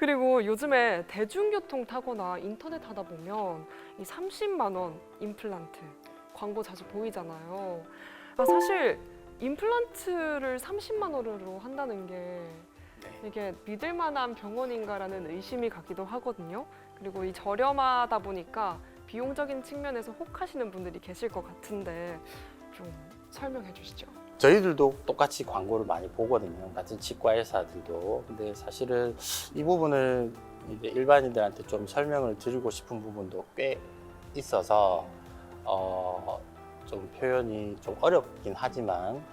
그리고 요즘에 대중교통 타거나 인터넷 하다 보면 이 30만 원 임플란트 광고 자주 보이잖아요. 사실 임플란트를 30만 원으로 한다는 게 이게 믿을 만한 병원인가라는 의심이 가기도 하거든요. 그리고 이 저렴하다 보니까 비용적인 측면에서 혹하시는 분들이 계실 것 같은데 좀 설명해 주시죠. 저희들도 똑같이 광고를 많이 보거든요. 같은 치과 의사들도. 근데 사실은 이 부분을 이제 일반인들한테 좀 설명을 드리고 싶은 부분도 꽤 있어서 좀 표현이 좀 어렵긴 하지만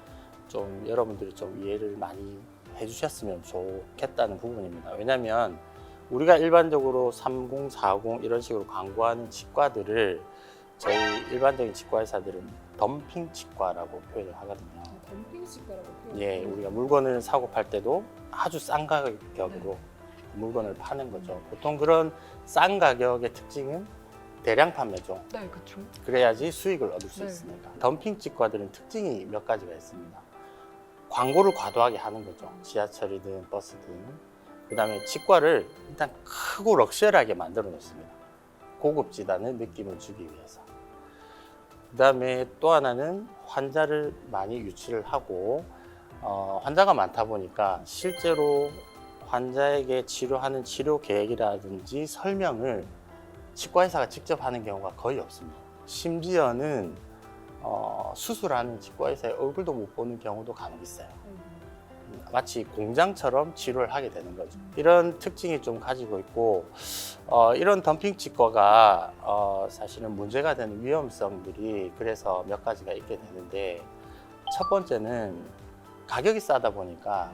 좀 여러분들이 좀 이해를 많이 해주셨으면 좋겠다는 부분입니다. 왜냐하면 우리가 일반적으로 30, 40 이런 식으로 광고하는 치과들을 저희 일반적인 치과 의사들은 덤핑 치과라고 표현을 하거든요. 덤핑 치과라고 예, 우리가 물건을 사고 팔 때도 아주 싼 가격으로 물건을 파는 거죠. 보통 그런 싼 가격의 특징은 대량 판매죠. 네, 그렇죠. 그래야지 수익을 얻을 수 있으니까. 덤핑 치과들은 특징이 몇 가지가 있습니다. 광고를 과도하게 하는 거죠. 지하철이든 버스든. 그 다음에 치과를 일단 크고 럭셔리하게 만들어 놓습니다. 고급지다는 느낌을 주기 위해서. 그 다음에 또 하나는 환자를 많이 유치를 하고 환자가 많다 보니까 실제로 환자에게 치료하는 치료 계획이라든지 설명을 치과의사가 직접 하는 경우가 거의 없습니다. 심지어는 수술하는 치과의사의 얼굴도 못 보는 경우도 간혹 있어요. 마치 공장처럼 치료를 하게 되는 거죠. 이런 특징이 좀 가지고 있고 이런 덤핑 치과가 사실은 문제가 되는 위험성들이 그래서 몇 가지가 있게 되는데, 첫 번째는 가격이 싸다 보니까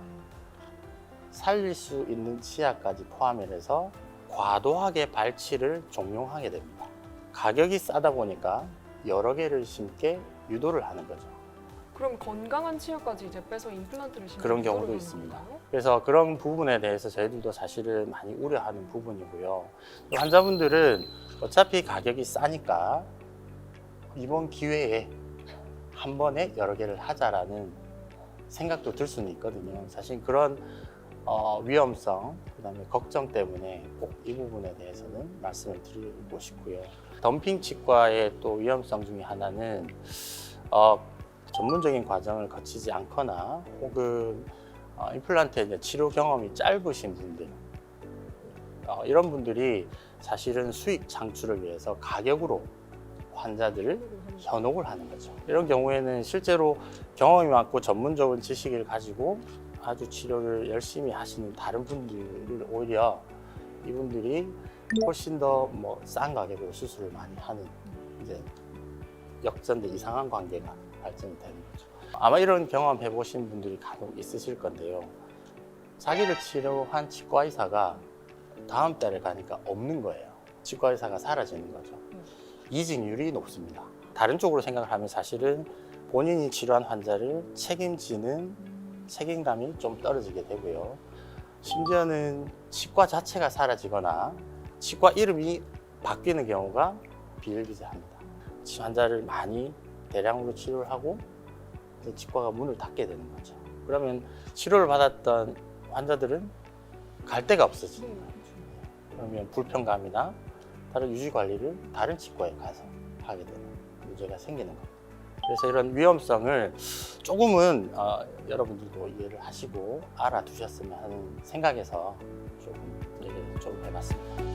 살릴 수 있는 치아까지 포함해서 과도하게 발치를 종용하게 됩니다. 가격이 싸다 보니까 여러 개를 심게 유도를 하는 거죠. 그럼 건강한 치아까지 이제 빼서 임플란트를 심는 그런 경우도 있습니다. 그래서 그런 부분에 대해서 저희들도 사실은 많이 우려하는 부분이고요. 환자분들은 어차피 가격이 싸니까 이번 기회에 한 번에 여러 개를 하자라는 생각도 들 수는 있거든요. 사실 그런 위험성, 그다음에 걱정 때문에 꼭 이 부분에 대해서는 말씀을 드리고 싶고요. 덤핑 치과의 또 위험성 중에 하나는 전문적인 과정을 거치지 않거나 혹은 임플란트의 치료 경험이 짧으신 분들, 이런 분들이 사실은 수익 창출을 위해서 가격으로 환자들을 현혹을 하는 거죠. 이런 경우에는 실제로 경험이 많고 전문적인 지식을 가지고 아주 치료를 열심히 하시는 다른 분들을 오히려 이분들이 훨씬 더 싼 가격으로 수술을 많이 하는 이제 역전된 이상한 관계가 발전이 되는 거죠. 아마 이런 경험 해보신 분들이 간혹 있으실 건데요. 자기를 치료한 치과 의사가 다음 달에 가니까 없는 거예요. 치과 의사가 사라지는 거죠. 이직률이 높습니다. 다른 쪽으로 생각을 하면 사실은 본인이 치료한 환자를 책임지는 책임감이 좀 떨어지게 되고요. 심지어는 치과 자체가 사라지거나 치과 이름이 바뀌는 경우가 비일비재합니다. 환자를 많이 대량으로 치료를 하고 치과가 문을 닫게 되는 거죠. 그러면 치료를 받았던 환자들은 갈 데가 없어지는 거예요. 그러면 불편감이나 다른 유지 관리를 다른 치과에 가서 하게 되는 문제가 생기는 겁니다. 그래서 이런 위험성을 조금은 여러분들도 이해를 하시고 알아두셨으면 하는 생각에서 조금 얘기를 좀 해봤습니다.